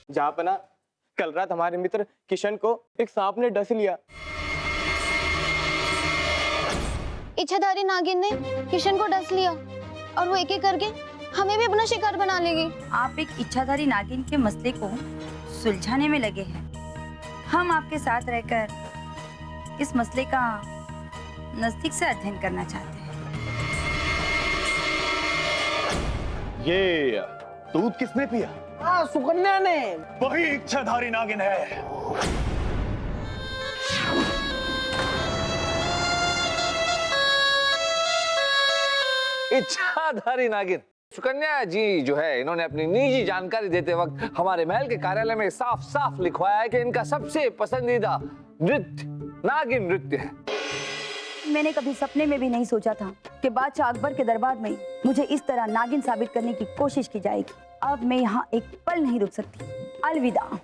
जहाँपना कल रात हमारे मित्र किशन को एक सांप ने डस लिया। इच्छाधारी नागिन ने किशन को डस लिया और वो एक एक करके हमें भी अपना शिकार बना लेगी। आप एक इच्छाधारी नागिन के मसले को सुलझाने में लगे हैं। हम आपके साथ रहकर इस मसले का नजदीक से अध्ययन करना चाहते हैं। ये दूध किसने पिया? हाँ, सुकन्या ने। वही इच्छाधारी नागिन है। इच्छाधारी नागिन सुकन्या जी जो है, इन्होंने अपनी निजी जानकारी देते वक्त हमारे महल के कार्यालय में साफ साफ लिखवाया है कि इनका सबसे पसंदीदा नृत्य नागिन नृत्य है। मैंने कभी सपने में भी नहीं सोचा था कि बादशाह अकबर के दरबार में मुझे इस तरह नागिन साबित करने की कोशिश की जाएगी। अब मैं यहाँ एक पल नहीं रुक सकती। अलविदा।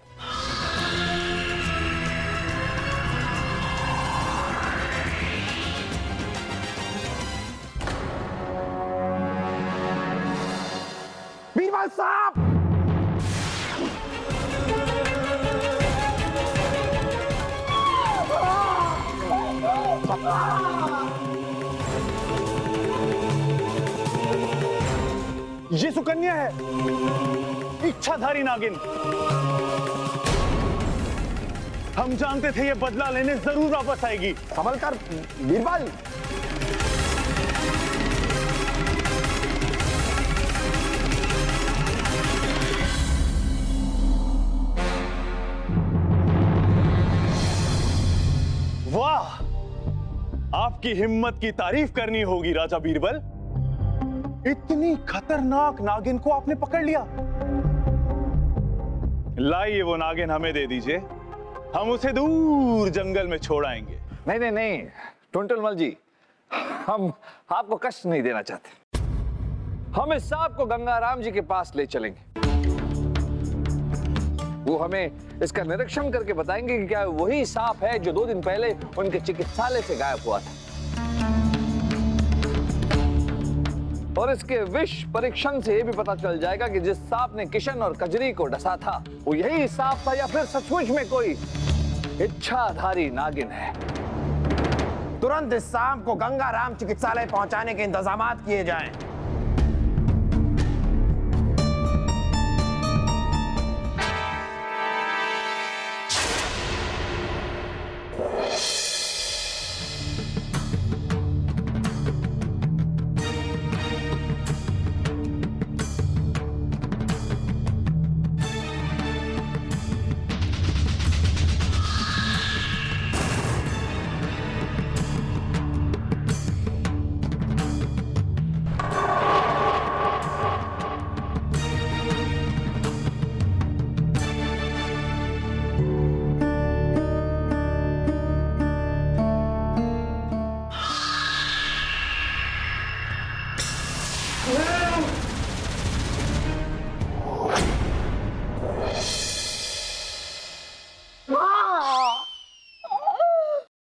बीरबल साहब, ये सुकन्या है, इच्छाधारी नागिन। हम जानते थे ये बदला लेने जरूर वापस आएगी। संभल कर बीरबल। वाह, आपकी हिम्मत की तारीफ करनी होगी राजा बीरबल। इतनी खतरनाक नागिन को आपने पकड़ लिया। लाइए वो नागिन हमें दे दीजिए, हम उसे दूर जंगल में छोड़ आएंगे। नहीं नहीं नहीं टुनटुनमल जी, हम आपको कष्ट नहीं देना चाहते। हम इस सांप को गंगाराम जी के पास ले चलेंगे। वो हमें इसका निरीक्षण करके बताएंगे कि क्या वही सांप है जो 2 दिन पहले उनके चिकित्सालय से गायब हुआ था। और इसके विष परीक्षण से यह भी पता चल जाएगा कि जिस सांप ने किशन और कजरी को डसा था वो यही सांप था या फिर सचमुच में कोई इच्छाधारी नागिन है। तुरंत इस सांप को गंगाराम चिकित्सालय पहुंचाने के इंतजामात किए जाएं।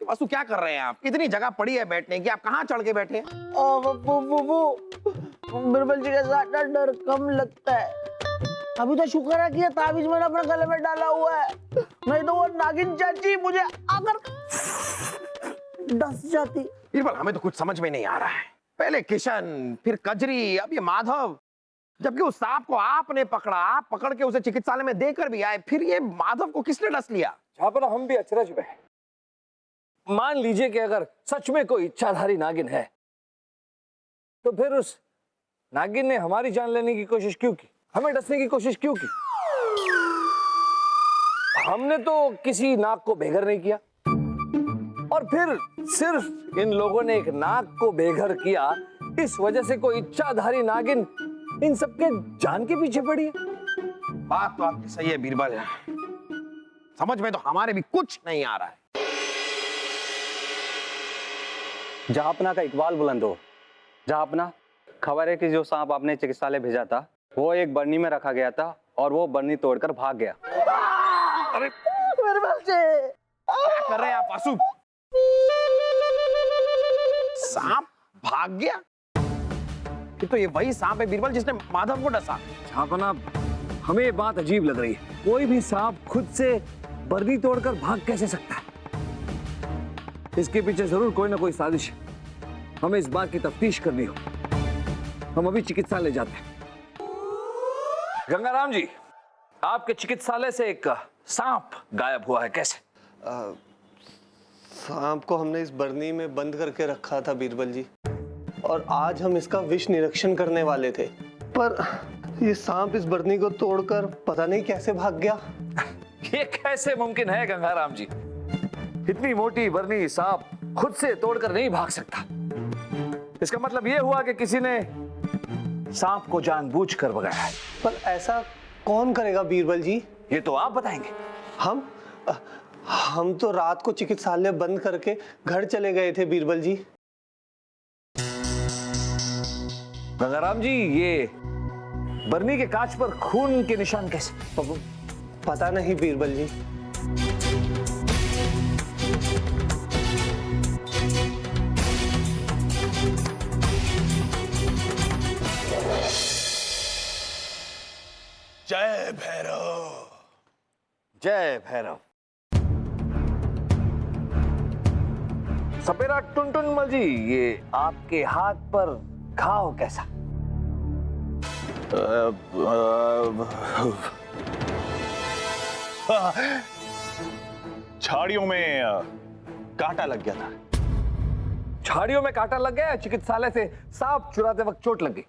वासु, क्या कर रहे हैं आप? इतनी जगह पड़ी है बैठने की, आप कहाँ चढ़ के बैठे हैं? बीरबल जी के साथ ना डर कम लगता है। अभी तो शुक्र है कि ये ताबीज मैंने अपने गले में डाला हुआ है, नहीं तो वो नागिन चाची मुझे आकर डस जाती। बीरबल, हमें तो कुछ समझ में नहीं आ रहा है। पहले किशन, फिर कजरी, अब ये माधव। जबकि उस सांप को आपने पकड़ा, आप पकड़ के उसे चिकित्सालय में देकर भी आए, फिर ये माधव को किसने डस लिया? जहां पर हम भी अचरज में हैं। मान लीजिए कि अगर सच में कोई इच्छाधारी नागिन है तो फिर उस नागिन ने हमारी जान लेने की कोशिश क्यों की, हमें डसने की कोशिश क्यों की? हमने तो किसी नाग को बेघर नहीं किया। और फिर सिर्फ इन लोगों ने एक नाग को बेघर किया, इस वजह से कोई इच्छाधारी नागिन इन सबके जान के पीछे पड़ी है। बात तो आपकी सही है बीरबल, समझ में तो हमारे भी कुछ नहीं आ रहा है। जहापना का इकबाल बुलंद हो। जहापना, खबर है कि जो सांप आपने चिकित्सालय भेजा था वो एक बरनी में रखा गया था और वो बरनी तोड़कर भाग गया। अरे बीरबल जी, क्या कर रहे हैं आप वासु? सांप भाग गया? कि तो ये वही सांप है बीरबल जिसने माधव को डसा। जहापना, हमें ये बात अजीब लग रही है। कोई भी सांप खुद से बरनी तोड़कर भाग कैसे सकता है? इसके पीछे जरूर कोई ना कोई साजिश है। हमें इस बात की तफ्तीश करनी हो। हम अभी चिकित्सालय जाते हैं। गंगाराम जी, आपके चिकित्सालय से एक सांप गायब हुआ है, कैसे? सांप को हमने इस बरनी में बंद करके रखा था बीरबल जी, और आज हम इसका विष निरीक्षण करने वाले थे, पर ये सांप इस बरनी को तोड़कर पता नहीं कैसे भाग गया। ये कैसे मुमकिन है गंगाराम जी? इतनी मोटी बरनी सांप खुद से तोड़कर नहीं भाग सकता। इसका मतलब ये हुआ कि किसी ने सांप को जानबूझकर भगाया है। पर ऐसा कौन करेगा बीरबल जी? ये तो आप बताएंगे। हम तो रात को चिकित्सालय बंद करके घर चले गए थे बीरबल जी। गंगाराम जी, ये बरनी के कांच पर खून के निशान कैसे? पता नहीं बीरबल जी। जय भैरव। जय भैरव। सपेरा टुनटुनमल जी, ये आपके हाथ पर घाव कैसा? झाड़ियों में कांटा लग गया था। झाड़ियों में कांटा लग गया? चिकित्सालय से सांप चुराते वक्त चोट लग गई?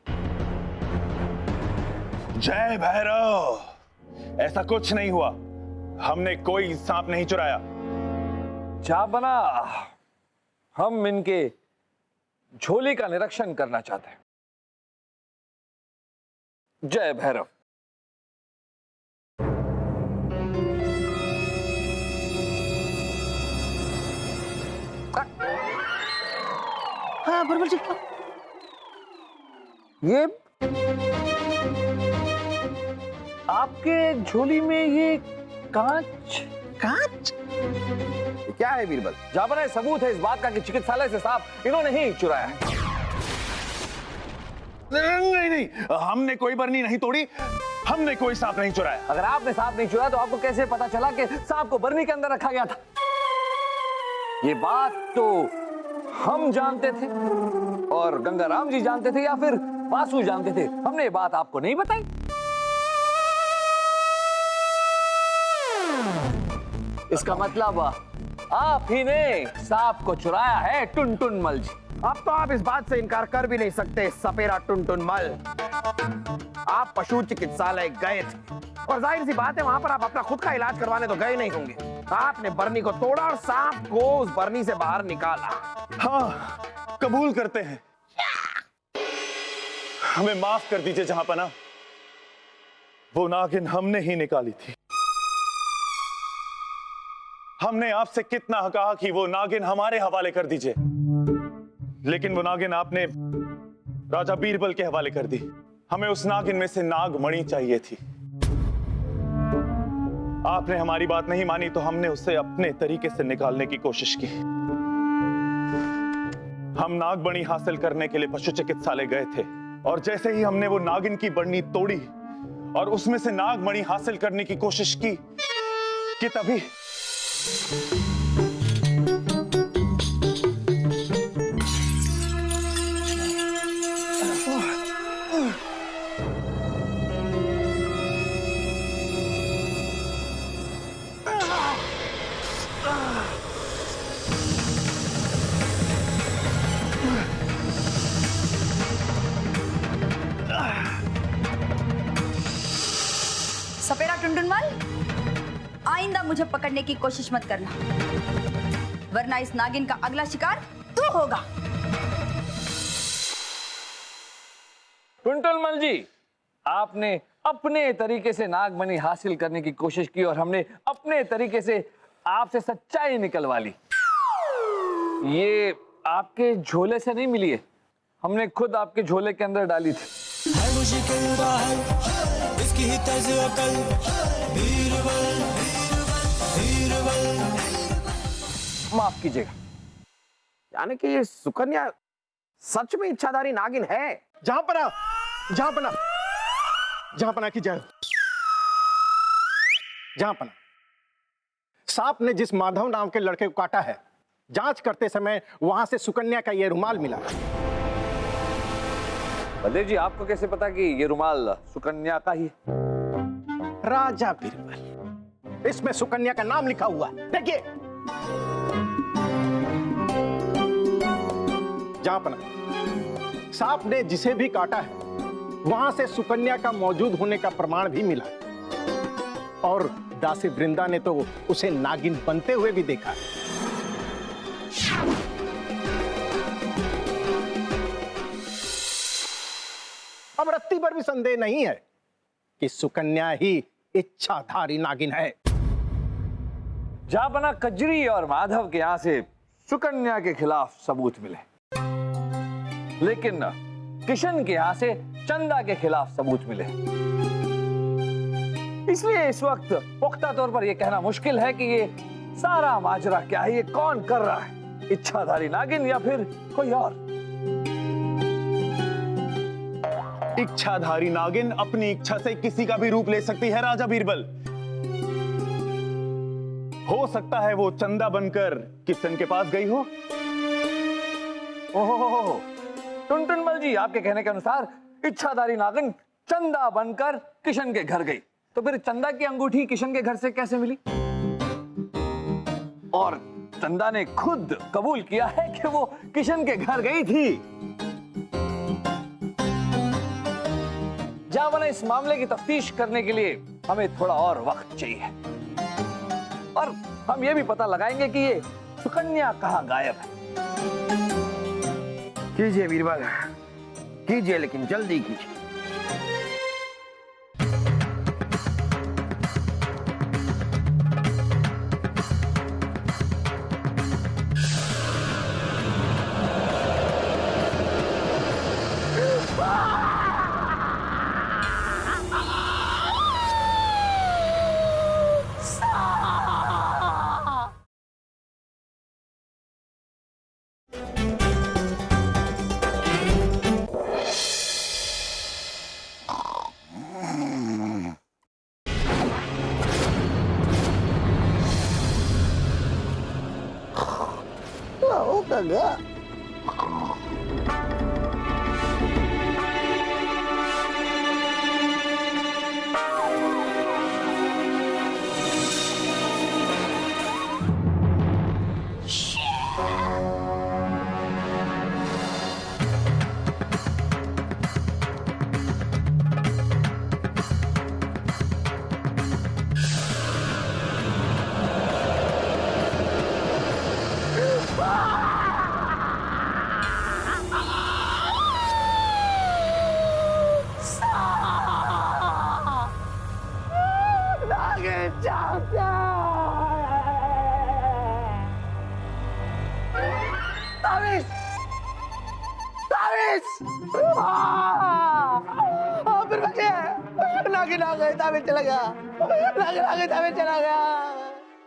जय भैरव, ऐसा कुछ नहीं हुआ। हमने कोई सांप नहीं चुराया। बना, हम इनके झोली का निरीक्षण करना चाहते हैं। जय भैरव। हाँ बीरबल जी, ये आपके झोली में ये कांच? कांच? क्या है बीरबल? जाबना, सबूत है इस बात का कि चिकित्सालय से सांप इन्होंने ही चुराया है। नहीं नहीं, हमने कोई बरनी नहीं तोड़ी, हमने कोई सांप नहीं चुराया। अगर आपने सांप नहीं चुराया तो आपको कैसे पता चला कि सांप को बरनी के अंदर रखा गया था? ये बात तो हम जानते थे और गंगाराम जी जानते थे, या फिर वासु जानते थे। हमने ये बात आपको नहीं बताई। इसका मतलब आप ही ने सांप को चुराया है, टुनटुनमल जी। अब तो आप इस बात से इनकार कर भी नहीं सकते सपेरा टुनटुनमल। आप पशु चिकित्सालय गए थे और जाहिर सी बात है वहां पर आप अपना खुद का इलाज करवाने तो गए नहीं होंगे। आपने बरनी को तोड़ा और सांप को उस बरनी से बाहर निकाला। हाँ, कबूल करते हैं। हमें माफ कर दीजिए जहांपना, वो नागिन हमने ही निकाली थी। हमने आपसे कितना कहा कि वो नागिन हमारे हवाले कर दीजिए, लेकिन वो नागिन आपने राजा बीरबल के हवाले कर दी। हमें उस नागिन में से नागमणि चाहिए थी। आपने हमारी बात नहीं मानी तो हमने उसे अपने तरीके से निकालने की कोशिश की। हम नागमणि हासिल करने के लिए पशु चिकित्सालय गए थे और जैसे ही हमने वो नागिन की बरनी तोड़ी और उसमें से नागमणि हासिल करने की कोशिश की कि तभी सपेरा टुनटुनमल, आइंदा मुझे पकड़ने की कोशिश मत करना, वरना इस नागिन का अगला शिकार तू होगा। टुनटुनमल जी, आपने अपने तरीके से नागमणि हासिल करने की कोशिश की और हमने अपने तरीके से आपसे सच्चाई निकलवा ली। ये आपके झोले से नहीं मिली है, हमने खुद आपके झोले के अंदर डाली थी। माफ कीजिएगा। यानी कि ये सुकन्या सच में इच्छाधारी नागिन है। जहांपना की जय। जहांपना, सांप ने जिस माधव नाम के लड़के को काटा है, जांच करते समय वहां से सुकन्या का यह रुमाल मिला। बलदेव जी, आपको कैसे पता कि ये रुमाल सुकन्या का ही है? राजा बीरबल, इसमें सुकन्या का नाम लिखा हुआ है, देखिए। जहांपना, सांप ने जिसे भी काटा है वहां से सुकन्या का मौजूद होने का प्रमाण भी मिला है। और दासी वृंदा ने तो उसे नागिन बनते हुए भी देखा है। अब रत्ती पर भी संदेह नहीं है कि सुकन्या ही इच्छाधारी नागिन है। जहांपना, कजरी और माधव के यहां से सुकन्या के खिलाफ सबूत मिले, लेकिन किशन के यहां से चंदा के खिलाफ सबूत मिले। इसलिए इस वक्त पुख्ता तौर पर यह कहना मुश्किल है कि ये सारा माजरा क्या है, ये कौन कर रहा है, इच्छाधारी नागिन या फिर कोई और। इच्छाधारी नागिन अपनी इच्छा से किसी का भी रूप ले सकती है राजा बीरबल। हो सकता है वो चंदा बनकर किशन के पास गई हो। ओहो, टुनटुनमल जी, आपके कहने के अनुसार इच्छाधारी नागिन चंदा बनकर किशन के घर गई, तो फिर चंदा की अंगूठी किशन के घर से कैसे मिली? और चंदा ने खुद कबूल किया है कि वो किशन के घर गई थी। जहांपना, इस मामले की तफ्तीश करने के लिए हमें थोड़ा और वक्त चाहिए, और हम ये भी पता लगाएंगे कि ये सुकन्या कहां गायब है। कीजिए बीरबल, कीजिए, लेकिन जल्दी कीजिए।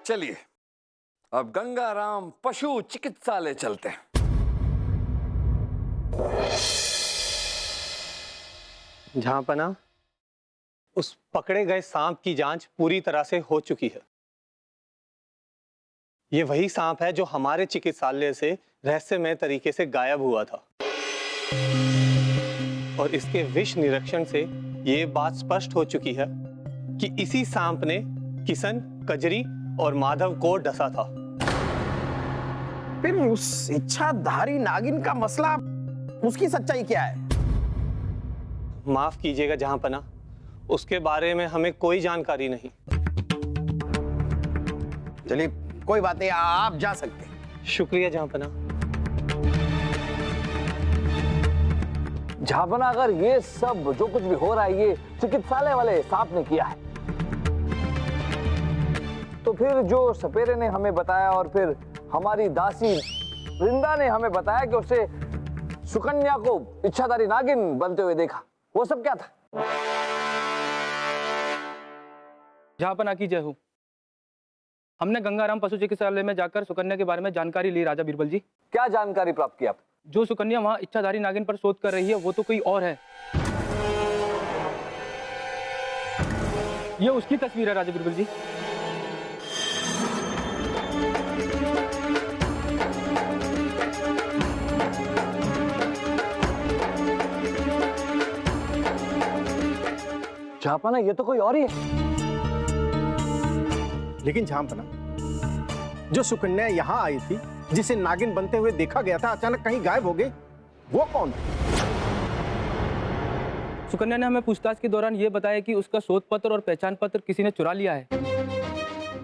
चलिए, अब गंगाराम पशु चिकित्सालय चलते हैं। जहांपना, उस पकड़े गए सांप की जांच पूरी तरह से हो चुकी है। ये वही सांप है जो हमारे चिकित्सालय से रहस्यमय तरीके से गायब हुआ था, और इसके विष निरीक्षण से ये बात स्पष्ट हो चुकी है कि इसी सांप ने किशन, कजरी और माधव को डसा था। फिर उस इच्छाधारी नागिन का मसला, उसकी सच्चाई क्या है? माफ कीजिएगा जहांपना, उसके बारे में हमें कोई जानकारी नहीं। चलिए, कोई बात नहीं, आप जा सकते हैं। शुक्रिया जहांपना। जहांपना, अगर ये सब जो कुछ भी हो रहा है ये चिकित्सालय वाले सांप ने किया है, तो फिर जो सपेरे ने हमें बताया और फिर हमारी दासी वृंदा ने हमें बताया कि उसे सुकन्या को इच्छाधारी नागिन बनते हुए देखा, वो सब क्या था? जहांपना की जय हो। हमने गंगाराम पशु चिकित्सालय में जाकर सुकन्या के बारे में जानकारी ली राजा बीरबल जी। क्या जानकारी प्राप्त की आप? जो सुकन्या वहां इच्छाधारी नागिन पर शोध कर रही है वो तो कोई और है। ये उसकी तस्वीर है राजा बीरबल जी। जहाँपना ये तो कोई और ही है। लेकिन झांपना, जो सुकन्या यहाँ आई थी, जिसे नागिन बनते हुए देखा गया था, अचानक कहीं गायब हो गई, वो कौन थी? सुकन्या ने हमें पूछताछ के दौरान ये बताया कि उसका शोध पत्र और पहचान पत्र किसी ने चुरा लिया है।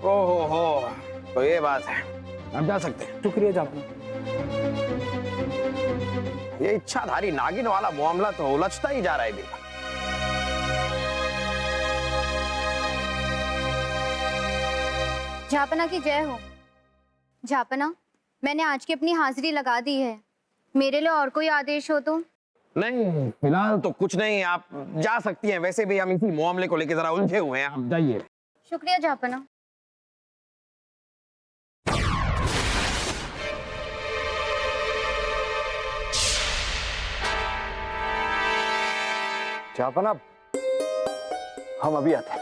ओहो हो, तो ये बात है। हम जा सकते हैं। शुक्रिया जापना। ये इच्छाधारी नागिन वाला मामला तो उलझता ही जा रहा है बीरबल। झापना की जय हो। झापना, मैंने आज की अपनी हाजिरी लगा दी है। मेरे लिए और कोई आदेश हो तो? नहीं, फिलहाल तो कुछ नहीं, आप जा सकती हैं। वैसे भी हम इसी मामले को लेकर जरा उलझे हुए हैं, आप जाइए। शुक्रिया झापना। जहाँपना, हम अभी आते हैं।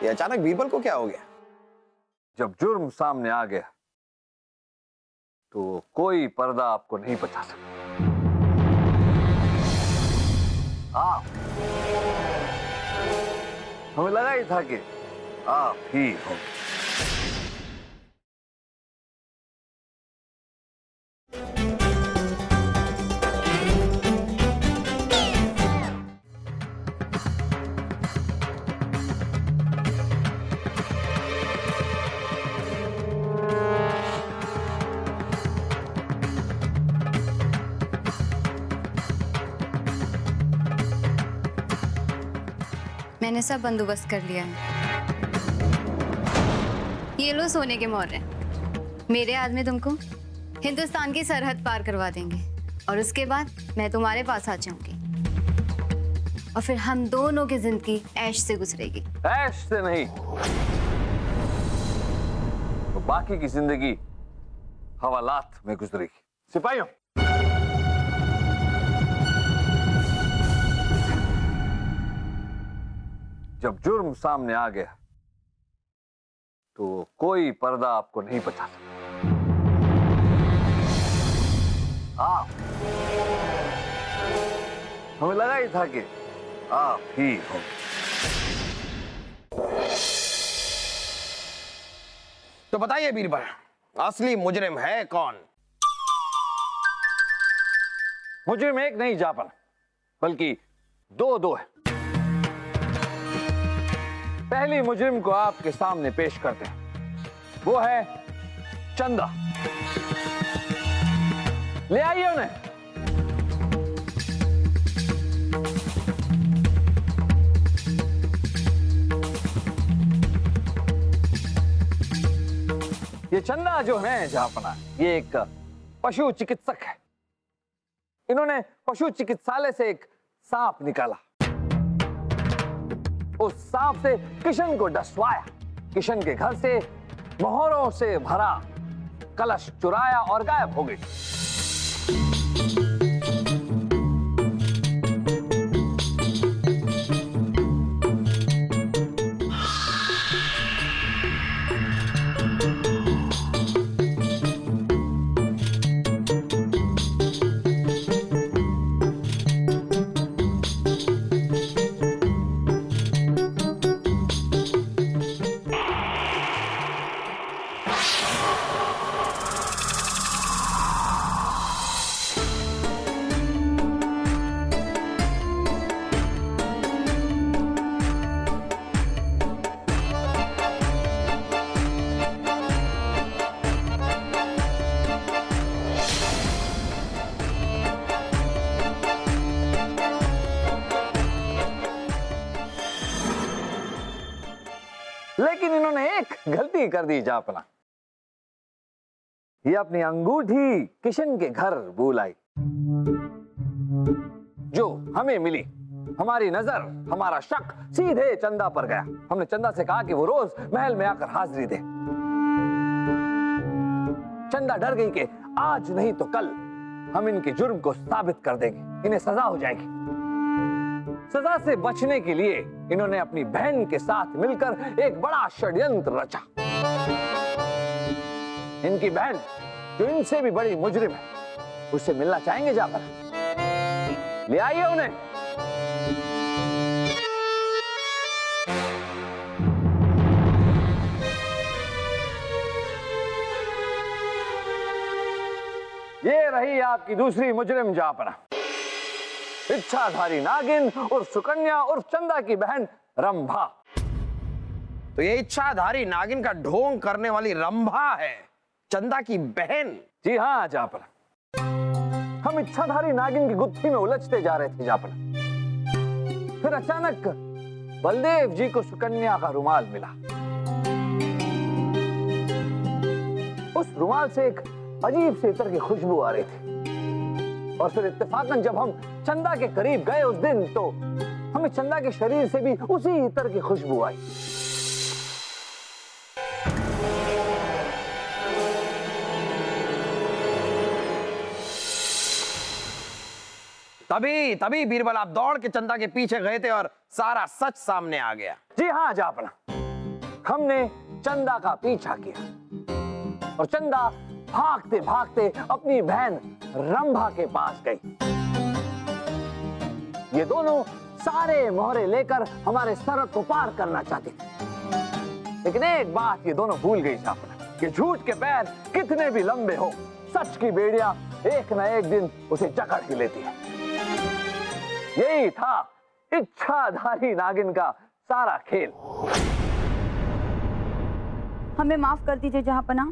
ये अचानक बीरबल को क्या हो गया? जब जुर्म सामने आ गया तो कोई पर्दा आपको नहीं बचा सकता। आप, हमें लगा ही था कि आप ही हो। मैंने सब बंदोबस्त कर लिया है। ये लो सोने के मोहरे। मेरे आदमी तुमको हिंदुस्तान की सरहद पार करवा देंगे और उसके बाद मैं तुम्हारे पास आ जाऊंगी और फिर हम दोनों की जिंदगी ऐश से गुजरेगी। ऐश से नहीं, तो बाकी की जिंदगी हवालात में गुजरेगी। सिपाहियों, जब जुर्म सामने आ गया तो कोई पर्दा आपको नहीं बचा सकता। आप, हमें लगा ही था कि आप ही हो। तो बताइए बीरबल, असली मुजरिम है कौन? मुजरिम एक नहीं जापन, बल्कि दो है। पहली मुजरिम को आपके सामने पेश करते हैं। वो है चंदा। ले आइए उन्हें। ये चंदा जो है जापना, ये एक पशु चिकित्सक है। इन्होंने पशु चिकित्सालय से एक सांप निकाला। उस सांप से किशन को डसवाया। किशन के घर से मोहरों से भरा कलश चुराया और गायब हो गई। लेकिन इन्होंने एक गलती कर दी जापना। ये अपनी अंगूठी किशन के घर भूल आई, जो हमें मिली। हमारी नजर, हमारा शक सीधे चंदा पर गया। हमने चंदा से कहा कि वो रोज महल में आकर हाजिरी दे। चंदा डर गई कि आज नहीं तो कल हम इनके जुर्म को साबित कर देंगे, इन्हें सजा हो जाएगी। सजा से बचने के लिए इन्होंने अपनी बहन के साथ मिलकर एक बड़ा षड्यंत्र रचा। इनकी बहन जो इनसे भी बड़ी मुजरिम है, उससे मिलना चाहेंगे जाकर? ले आइए उन्हें। ये रही आपकी दूसरी मुजरिम जापना, इच्छाधारी नागिन और सुकन्या और चंदा की बहन रंभा। तो ये इच्छाधारी नागिन का ढोंग करने वाली रंभा है, चंदा की बहन। जी हाँ जापना, हम इच्छाधारी नागिन की गुत्थी में उलझते जा रहे थे जापना। फिर अचानक बलदेव जी को सुकन्या का रुमाल मिला। उस रुमाल से एक अजीब से इत्र की खुशबू आ रही थी। और फिर इत्तेफाकन जब हम चंदा के करीब गए उस दिन, तो हमें चंदा के शरीर से भी उसी इत्र की खुशबू आई। तभी बीरबल आप दौड़ के चंदा के पीछे गए थे और सारा सच सामने आ गया। जी हाँ जापना, हमने चंदा का पीछा किया और चंदा भागते भागते अपनी बहन रंभा के पास गई। ये दोनों सारे मोहरे लेकर हमारे सरहद को पार करना चाहते थे, लेकिन एक बात ये दोनों भूल गई जापना, कि झूठ के पैर कितने भी लंबे हो, सच की बेड़ियां एक न एक दिन उसे जकड़ ही लेती है। यही था इच्छाधारी नागिन का सारा खेल। हमें माफ कर दीजिए जहांपना,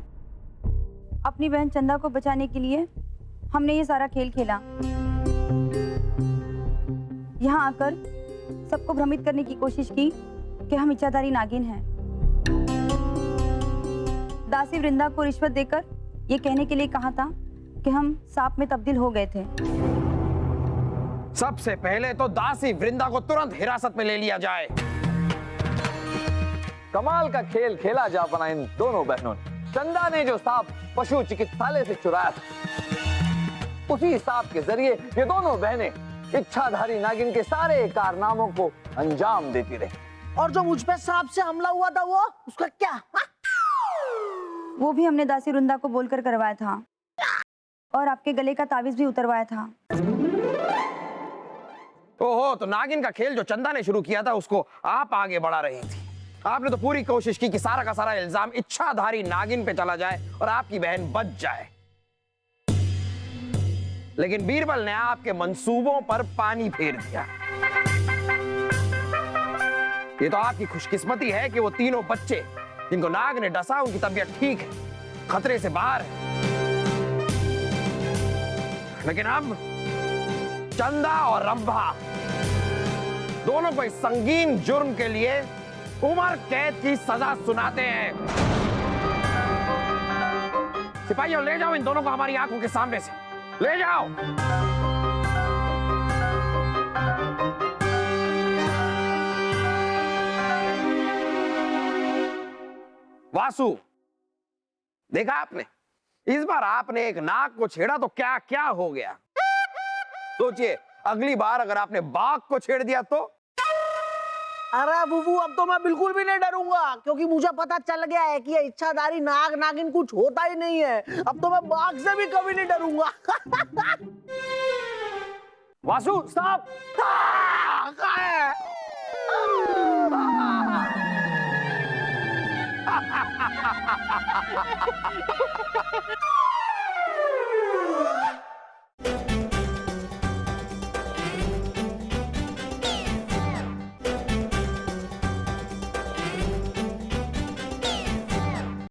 अपनी बहन चंदा को बचाने के लिए हमने ये सारा खेल खेला। यहाँ आकर सबको भ्रमित करने की कोशिश की कि हम इच्छाधारी नागिन हैं। दासी वृंदा को रिश्वत देकर ये कहने के लिए कहा था कि हम सांप में तब्दील हो गए थे। सबसे पहले तो दासी वृंदा को तुरंत हिरासत में ले लिया जाए। कमाल का खेल खेला जापना इन दोनों बहनों ने। चंदा ने जो सांप पशु चिकित्सालय से चुराया था, उसी सांप के जरिए ये दोनों बहनें इच्छाधारी नागिन के सारे कारनामों को अंजाम देती रही। और जो मुझ पे सांप से हमला हुआ था वो, उसका क्या? हा? वो भी हमने दासी वृंदा को बोलकर करवाया था और आपके गले का ताबीज भी उतरवाया था। ओहो, तो नागिन का खेल जो चंदा ने शुरू किया था उसको आप आगे बढ़ा रही थी। आपने तो पूरी कोशिश की कि सारा का सारा इल्जाम इच्छाधारी नागिन पे चला जाए और आपकी बहन बच जाए, लेकिन बीरबल ने आपके मंसूबों पर पानी फेर दिया। ये तो आपकी खुशकिस्मती है कि वो तीनों बच्चे जिनको नाग ने डसा, उनकी तबीयत ठीक है, खतरे से बाहर है। लेकिन अब चंदा और रंभा दोनों को इस संगीन जुर्म के लिए उम्र कैद की सजा सुनाते हैं। सिपाहियों, ले जाओ इन दोनों को हमारी आंखों के सामने से, ले जाओ। वासु, देखा आपने, इस बार आपने एक नाग को छेड़ा तो क्या क्या हो गया। सोचिए, अगली बार अगर आपने बाघ को छेड़ दिया तो? अरे बुबू, अब तो मैं बिल्कुल भी नहीं डरूंगा, क्योंकि मुझे पता चल गया है कि ये इच्छाधारी नाग नागिन कुछ होता ही नहीं है। अब तो मैं बाघ से भी कभी नहीं डरूंगा। वासु, स्टॉप!